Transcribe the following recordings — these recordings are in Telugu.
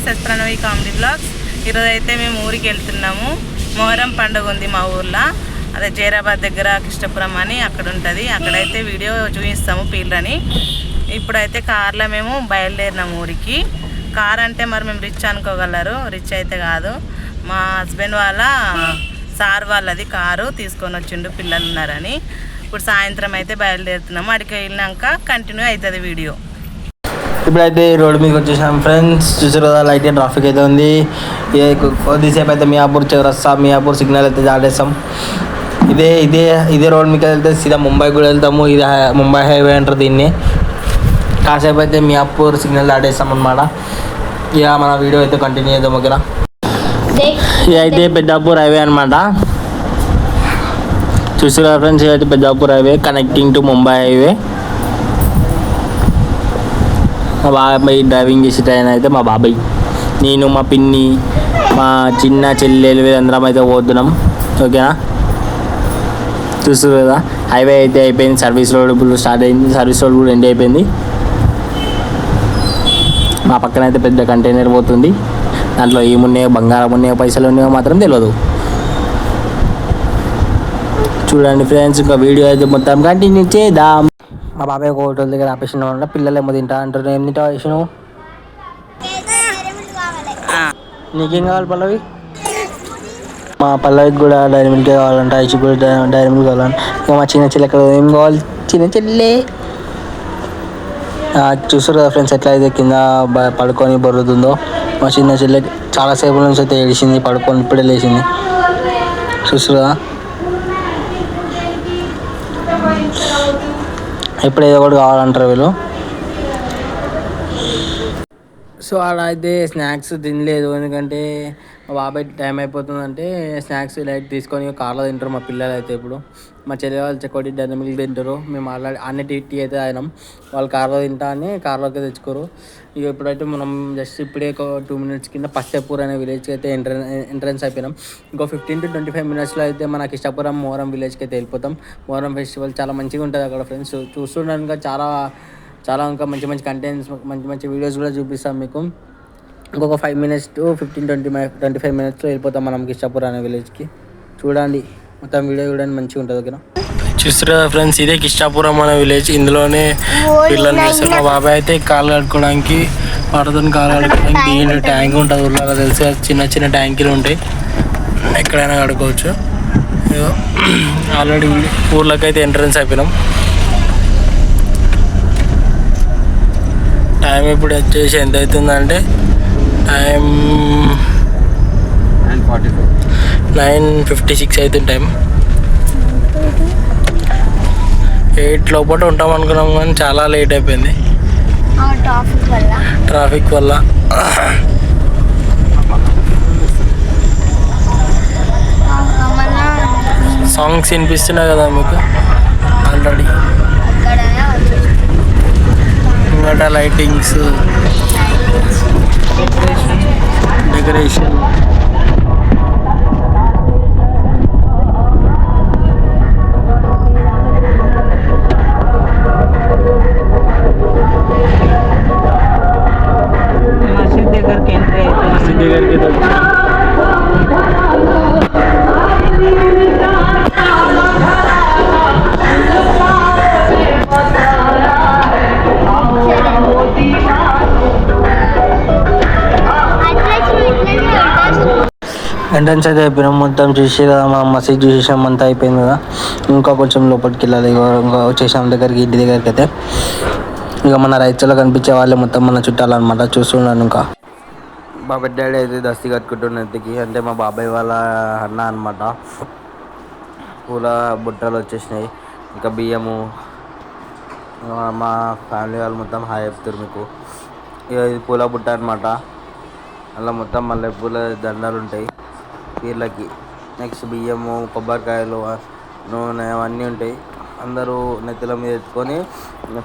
Friends, Pranavi comedy blogs. ఈరోజు అయితే మేము ఊరికి వెళ్తున్నాము. మొహరం పండుగ ఉంది మా ఊర్లో. అదే జైరాబాద్ దగ్గర కృష్ణపురం అని అక్కడ ఉంటుంది. అక్కడైతే వీడియో చూపిస్తాము పీళ్ళని. ఇప్పుడైతే కార్లో మేము బయలుదేరినాము ఊరికి. కార్ అంటే మరి మేము రిచ్ అనుకోగలరు, రిచ్ అయితే కాదు. మా హస్బెండ్ వాళ్ళ సార్ వాళ్ళది కారు తీసుకొని వచ్చిండు, పిల్లలు ఉన్నారని. ఇప్పుడు సాయంత్రం అయితే బయలుదేరుతున్నాము. అడిగి వెళ్ళినాక కంటిన్యూ అవుతుంది వీడియో. ఇప్పుడైతే రోడ్డు మీకు వచ్చేసాం ఫ్రెండ్స్. చూసారు కదా, లైట్ ట్రాఫిక్ అయితే ఉంది. కొద్దిసేపు అయితే మియాపూర్ చౌరస్తా, మియాపూర్ సిగ్నల్ అయితే దాటేస్తాం. ఇదే రోడ్ మీకు వెళ్తే సీదా ముంబై కూడా వెళ్తాము. ఇది ముంబై హైవే అంటారు దీన్ని. కాసేపు అయితే మియాపూర్ సిగ్నల్ దాటేస్తాం అనమాట. ఇక మన వీడియో అయితే కంటిన్యూ చేద్దాం. ఓకేనా, ఇది అయితే పెద్దాపూర్ హైవే అనమాట. చూసారు ఫ్రెండ్స్, ఇది అయితే Peddapur highway connecting to Mumbai highway. మా బాబాయ్ డ్రైవింగ్ చేసే టైం అయితే మా బాబాయ్, నేను, మా పిన్ని, మా చిన్న చెల్లెలు అందరం అయితే పోతున్నాం. ఓకేనా, చూస్తారు కదా, హైవే అయితే అయిపోయింది. సర్వీస్ రోడ్ ఇప్పుడు స్టార్ట్ అయింది. సర్వీస్ రోడ్ కూడా ఎండ్ అయిపోయింది. మా పక్కన అయితే పెద్ద కంటైనర్ పోతుంది. దాంట్లో ఏమున్నాయో, బంగారం ఉన్నాయో, పైసలు ఉన్నాయో మాత్రం తెలియదు. చూడండి ఫ్రెండ్స్, ఇంకా వీడియో అయితే మొత్తం కంటిన్యూ చేద్దాం. మా బాబాయ్ ఒక హోటల్ దగ్గర ఆపేసిన వల్ల పిల్లలు ఏమో తింటా అంటారు. ఏం తింటా వేసిన? నీకేం కావాలి పల్లవి? మా పల్లవికి కూడా డైరీ మిల్క్ కావాలంట, ఐసి కూడా డైరీ మిల్క్ కావాలంట. ఇక మా చిన్న చెల్లె ఏం కావాలి? చిన్న చెల్లె చూస్తారు కదా ఫ్రెండ్స్, ఎట్లా అయితే కింద పడుకొని బొర్రుతుందో. మా చిన్న చెల్లె చాలాసేపు నుంచి అయితే ఏడిసింది, పడుకొని ఇప్పుడే లేచింది. చూస్తారు కదా, ఎప్పుడు ఏదో ఒకటి కావాలంటారు వీళ్ళు. సో అలా అయితే స్నాక్స్ తినలేదు, ఎందుకంటే మా బాబాయ్ టైం అయిపోతుందంటే స్నాక్స్ లైట్ తీసుకొని కార్లో తింటారు మా పిల్లలు అయితే. ఇప్పుడు మా చెల్లె వాళ్ళు చెక్కొట్టి డైరీ మిల్క్ తింటారు. మేము ఆల్రెడీ అన్ని టీ అయితే తాగినాం. వాళ్ళు కార్లో తింటా అని కార్లోకి తెచ్చుకోరు. ఇక ఇప్పుడైతే మనం జస్ట్ ఇప్పుడే ఒక 2 minutes కింద పస్తెపూర్ అనే విలేజ్కి అయితే ఎంట్రన్స్ అయిపోయినాం. ఇంకో 15 to 25 minutesలో అయితే మన కృష్ణపురం మొహరం విలేజ్కి అయితే వెళ్ళిపోతాం. మొహరం ఫెస్టివల్ చాలా మంచిగా ఉంటుంది అక్కడ ఫ్రెండ్స్. చూస్తుండగా చాలా ఇంకా మంచి కంటెంట్స్, మంచి వీడియోస్ కూడా చూపిస్తాం మీకు. ఇంకొక 5 minutes to 15-25 minutesలో వెళ్ళిపోతాం మనం కృష్ణపురం అనే విలేజ్కి. చూడండి, మొత్తం వీడియో చూడండి, మంచిగా ఉంటుంది. ఓకేనా, చూస్తారు కదా ఫ్రెండ్స్, ఇదే కృష్ణాపురం అనే విలేజ్. ఇందులోనే పిల్లలు చేస్తారు. మా బాబాయ్ అయితే కాళ్ళు కడుక్కోవడానికి, వాటర్తో కాళ్ళు కడుక్కోవడానికి దీని ట్యాంక్ ఉంటుంది ఊళ్ళో. తెలిసి చిన్న ట్యాంకులు ఉంటాయి, ఎక్కడైనా కడుక్కోవచ్చు. ఆల్రెడీ ఊర్లోకి అయితే ఎంట్రన్స్ అయిపోయినాం. టైం ఇప్పుడు వచ్చేసి ఎంత అవుతుందంటే టైం 9:56 అవుతుంది టైం. 8 లోపల ఉంటాం అనుకున్నాం, కానీ చాలా లేట్ అయిపోయింది ట్రాఫిక్ వల్ల. సాంగ్స్ వినిపిస్తున్నాయి కదా మీకు ఆల్రెడీ. ఇంకా లైటింగ్స్, డెకరేషన్. మసీద్ దగ్గరికి ఎంట్రీ అవుతుంది. మసీద్ దగ్గరికి ఎంట్రన్స్ అయితే అయిపోయినాం. మొత్తం చూసి కదా, మా మసీద్ చూసేసాం, అంతా అయిపోయింది కదా. ఇంకా కొంచెం లోపలికి వెళ్ళాలి. ఇంకా వచ్చేసాం దగ్గరికి, ఇంటి దగ్గరికి అయితే. ఇక మన రైతులో కనిపించే వాళ్ళే మొత్తం మన చుట్టాలన్నమాట. చూస్తున్నాను. ఇంకా మా పెద్ద డాడీ అయితే దస్తీ కట్టుకుంటున్న ఎత్తికి, అంటే మా బాబాయ్ వాళ్ళ అన్న అనమాట. పూల బుట్టలు వచ్చేసినాయి, ఇంకా బియ్యము. మా ఫ్యామిలీ వాళ్ళు మొత్తం హాయ్ చెప్తారు మీకు. ఇక ఇది పూల బుట్ట అనమాట. అలా మొత్తం మల్లెపూల దండాలు ఉంటాయి పీర్లకి. నెక్స్ట్ బియ్యము, కొబ్బరికాయలు, నూనె అవన్నీ ఉంటాయి. అందరూ నెత్తుల మీద ఎత్తుకొని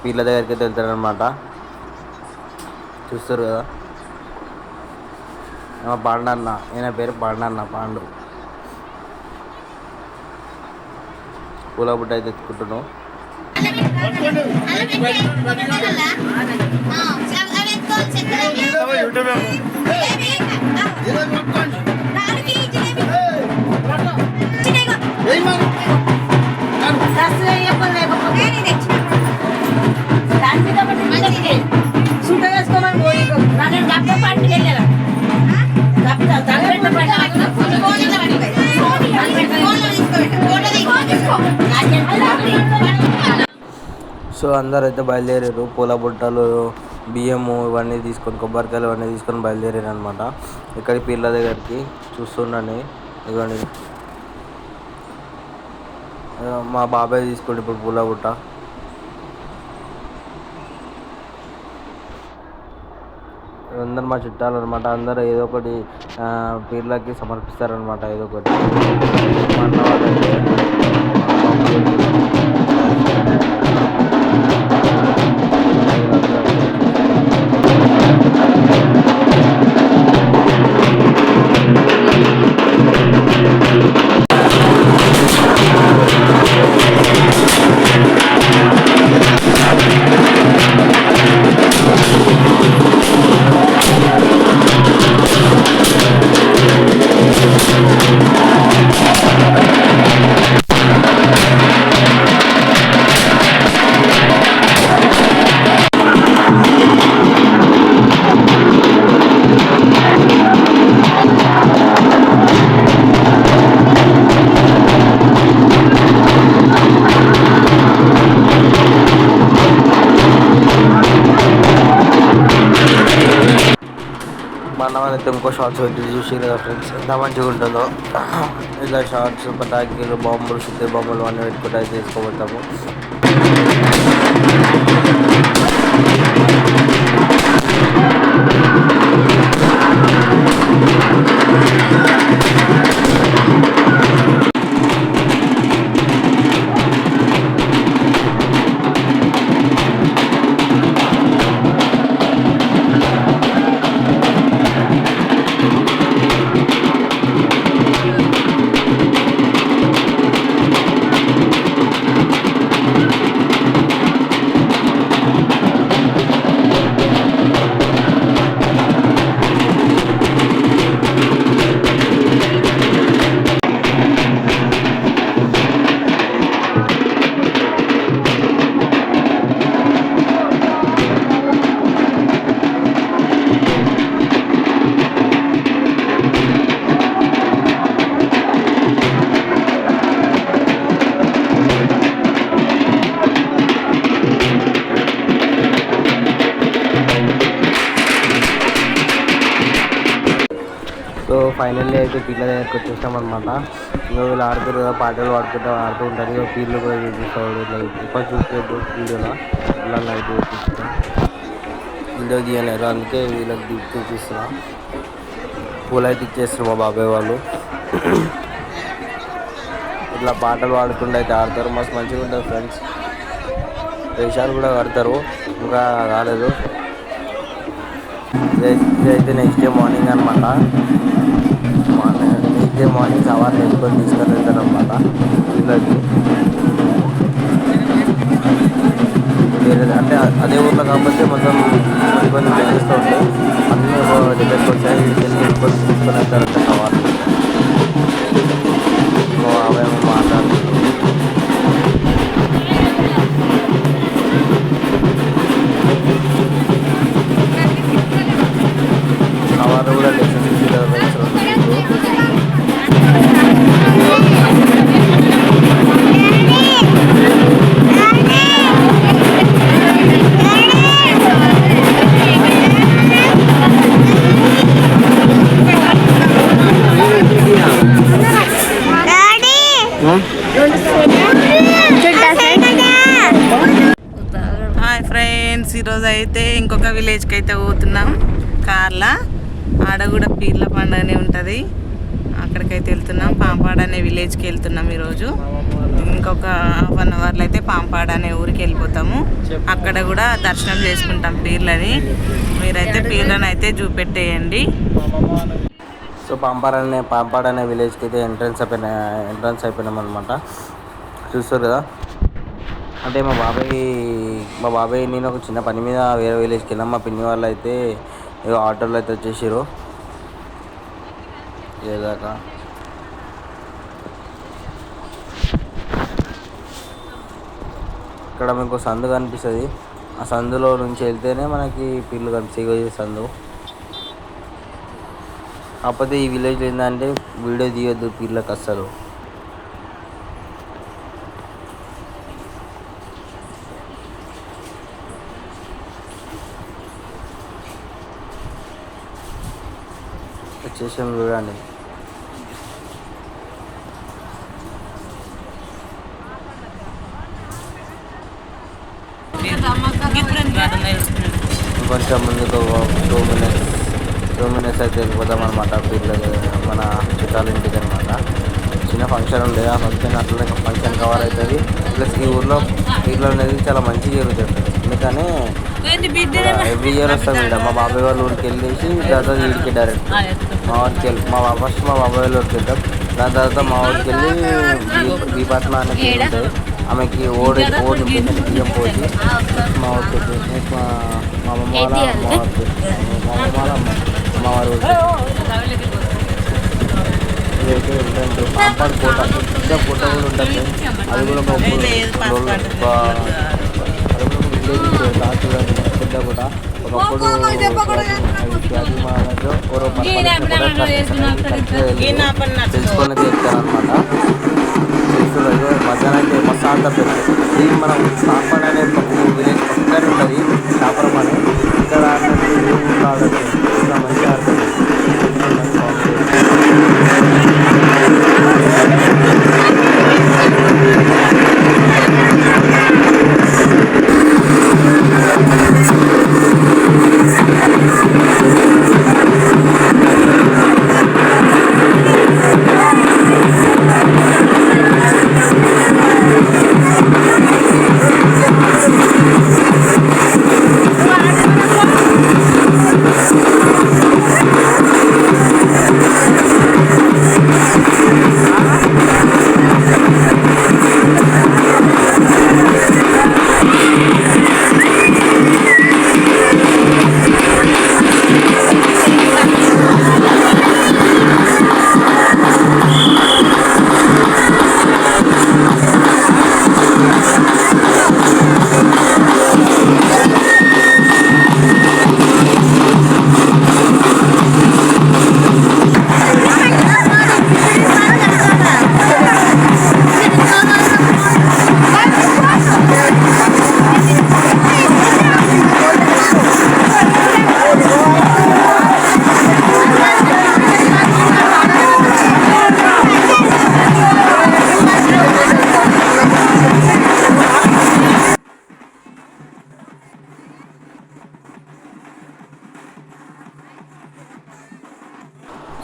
పీర్ల దగ్గరికి అయితే వెళ్తారనమాట. చూస్తారు కదా, పాండన్న, ఈయన పేరు పాండన్న, పాండు. పూల బుట్ట అయితే ఎత్తుకుంటున్నాం. యూట్యూబ్ సో అందరూ అయితే బయలుదేరారు. పూల బుట్టలు, బియ్యము ఇవన్నీ తీసుకొని, కొబ్బరికాయలు ఇవన్నీ తీసుకొని బయలుదేరారు అనమాట. ఇక్కడి పీర్ల దగ్గరికి చూస్తుండండి. ఇవ్వండి మా బాబాయ్ తీసుకోండి ఇప్పుడు పూల బుట్ట. అందరు మా చుట్టాలు అనమాట. అందరూ ఏదో ఒకటి పీర్లకి సమర్పిస్తారనమాట. ఏదో ఒకటి మన వాళ్ళైతే అయితే ఇంకో షార్ట్స్ పెట్టి చూసి కదా ఫ్రెండ్స్ ఎంత మంచిగా ఉంటుందో. ఇలా షార్ట్స్, పటాకీలు, బాంబులు, శుద్ధి బాంబులు అన్నీ పెట్టుకుంటే అయితే తీసుకోబోతాము. సో ఫైనల్లీ అయితే పీర్ల దగ్గరికి వచ్చేస్తాం అనమాట. వీళ్ళు ఆడుతారు కదా, పాటలు ఆడుతూ ఉంటారు. పీర్లు కూడా చూపిస్తాడు. ఇట్లా ఇప్పుడు చూసుకోవద్దు వీడియోలో, ఇలా లైట్ చూపిస్తాం. వీడియో తీయలేరు, అందుకే వీళ్ళకి చూపిస్తున్నా. పూలు అయితే ఇచ్చేస్తారు మా బాబాయ్ వాళ్ళు. ఇట్లా పాటలు పాడుకుంటూ అయితే ఆడతారు. మస్తు మంచిగా ఉంటుంది ఫ్రెండ్స్. వేషాలు కూడా కడతారు, ఇంకా రాలేదు. ఇదైతే నెక్స్ట్ డే మార్నింగ్ అనమాట. నెక్స్ట్ డే మార్నింగ్ సవాళ్ళు వేసుకొని తీసుకొని వెళ్తారు అనమాట వీళ్ళకి. వేరే అంటే అదే ఊళ్ళో కాకపోతే మొత్తం కొన్ని ప్లేసెస్తో ఉంటాయి. అన్నీ దగ్గరికి వచ్చాయి. తీసుకొని వెళ్తారంటే సవాళ్ళు. అవేమో మాట్లాడుతుంది. సవాళ్ళు కూడా లెసన్స్ హాయ్ ఫ్రెండ్స్, ఈరోజు అయితే ఇంకొక విలేజ్కి అయితే పోతున్నాం కార్లా. ఆడ కూడా పీర్ల పండుగనే ఉంటుంది. అక్కడికైతే వెళ్తున్నాం. పాంపాడ అనే విలేజ్కి వెళ్తున్నాం ఈరోజు. ఇంకొక ½ అవర్లో అయితే పాంపాడ అనే ఊరికి వెళ్ళిపోతాము. అక్కడ కూడా దర్శనం చేసుకుంటాం పీర్లని. మీరైతే పీర్లను అయితే చూపెట్టేయండి. సో పాంపాడ అనే విలేజ్కి అయితే ఎంట్రన్స్ అయిపోయినాం అనమాట. చూస్తారు కదా. అంటే మా బాబాయ్ నేను ఒక చిన్న పని మీద వేరే విలేజ్కి వెళ్ళాం. మా పిన్ని వాళ్ళు అయితే ఏదో ఆటోలో అయితే వచ్చేసారు. ఏదాకా ఇక్కడ మీకు సందు కనిపిస్తుంది. ఆ సందులో నుంచి వెళ్తేనే మనకి పిల్లు కనిపిస్తుంది. సందు కాకపోతే ఈ విలేజ్ ఏంటంటే వీడియో తీయొద్దు పిల్లకి అస్సలు. వచ్చేసాం చూడండి. కొంచెం ముందుకు 2 minutes అయితే వెళ్ళిపోతాం అనమాట. పిల్లలు మన చుట్టాల ఇంటికి అనమాట. చిన్న ఫంక్షన్ ఉండే, ఆ ఫంక్షన్ అట్లనే ఫంక్షన్ కవర్ అవుతుంది. ప్లస్ ఈ ఊర్లో పిల్లలు అనేది చాలా మంచిగా జరుగుతుంది. అందుకని ఎవ్రీ ఇయర్ వస్తాం ఇక్కడ. మా బాబాయ్ వాళ్ళ ఊరికి వెళ్ళేసి తర్వాత వీడికి డైరెక్ట్ మా ఊరికి వెళ్ళి ఫస్ట్ మా బాబాయ్ వాళ్ళ ఊరికి వెళ్తాం. దాని తర్వాత మా ఊరికి వెళ్ళి బీపట్న అనేది ఉంటుంది. ఆమెకి ఓడి బియ్యం పోసి మా ఊరికి మా అమ్మమ్మ వాళ్ళ అమ్మ వారి ఊరికి ఇదైతే ఏంటంటే పాంపాడు కోట, పెద్ద కోట కూడా ఉంటుంది. అది కూడా పెద్ద కోట. ఒకప్పుడు తెలుసుకొని చేస్తారనమాట. చేస్తున్నారు మధ్యాహ్నం అయితే మస్తు ఆడతారు. ఇది మనం సాంపడ్ అనే విలేజ్ పక్కనే ఉంటుంది. చాపరం అని ఇక్కడ ఆడినట్టు ఏ ఊళ్ళో ఆడచ్చు. ఇంకా మంచిగా ఆడుతుంది.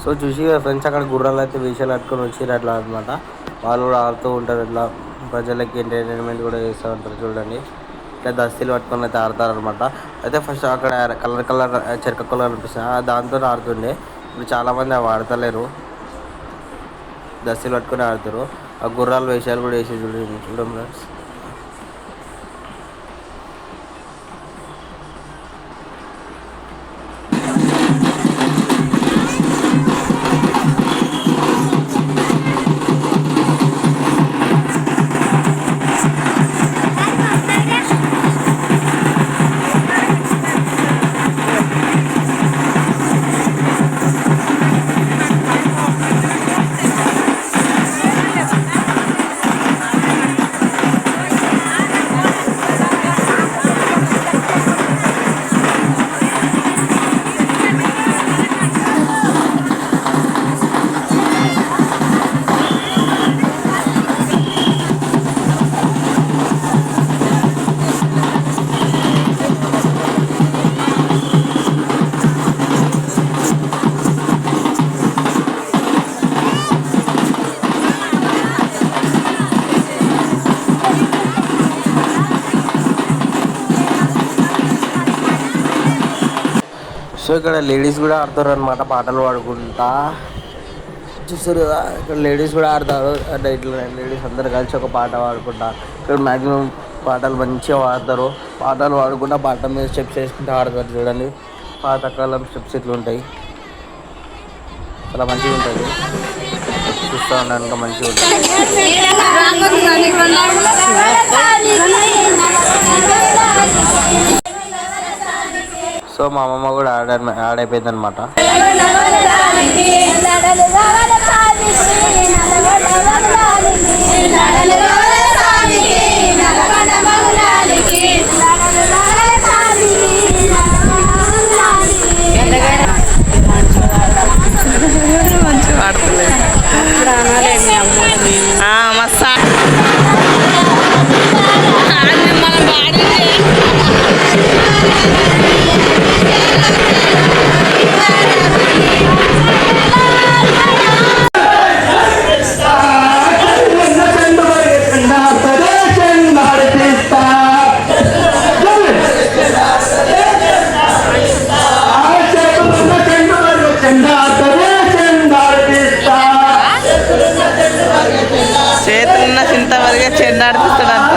సో చూసి ఫ్రెండ్స్ అక్కడ గుర్రాలు అయితే వేషాలు కట్టుకొని వచ్చారు అట్లా అనమాట. వాళ్ళు కూడా ఆడుతూ ఉంటారు. ఇట్లా ప్రజలకి ఎంటర్టైన్మెంట్ కూడా చేస్తూ ఉంటారు. చూడండి ఇట్లా దస్తీలు పట్టుకొని అయితే ఆడతారు అనమాట. అయితే ఫస్ట్ అక్కడ కలర్ చెరక కలర్ అనిపిస్తుంది, దాంతో ఆడుతుండే. ఇప్పుడు చాలామంది అవి ఆడతలేరు, దస్తీలు పట్టుకొని ఆడతారు. ఆ గుర్రాలు వేషాలు కూడా వేసి చూడండి ఫ్రెండ్స్. సో ఇక్కడ లేడీస్ కూడా ఆడతారు అనమాట, పాటలు పాడుకుంటా. చూస్తారు కదా ఇక్కడ లేడీస్ కూడా ఆడతారు. అంటే ఇట్లా లేడీస్ అందరు కలిసి ఒక పాట పాడుకుంటా. ఇక్కడ మ్యాక్సిమం పాటలు మంచిగా పాడతారు. పాటలు పాడుకుంటా పాట మీద స్టెప్స్ వేసుకుంటూ ఆడతారు. చూడండి పాతకాలం స్టెప్స్ ఇట్లా ఉంటాయి. చాలా మంచిగా ఉంటుంది. చూస్తూ ఉండడానికి మంచిగా ఉంటుంది. సో మా అమ్మమ్మ కూడా యాడ్ అయిపోయింది అనమాట. మంచిగా వాడుతుంది మస్తు చేతులున్న చింత వరకే చెండాడిపిస్తాడు అంట.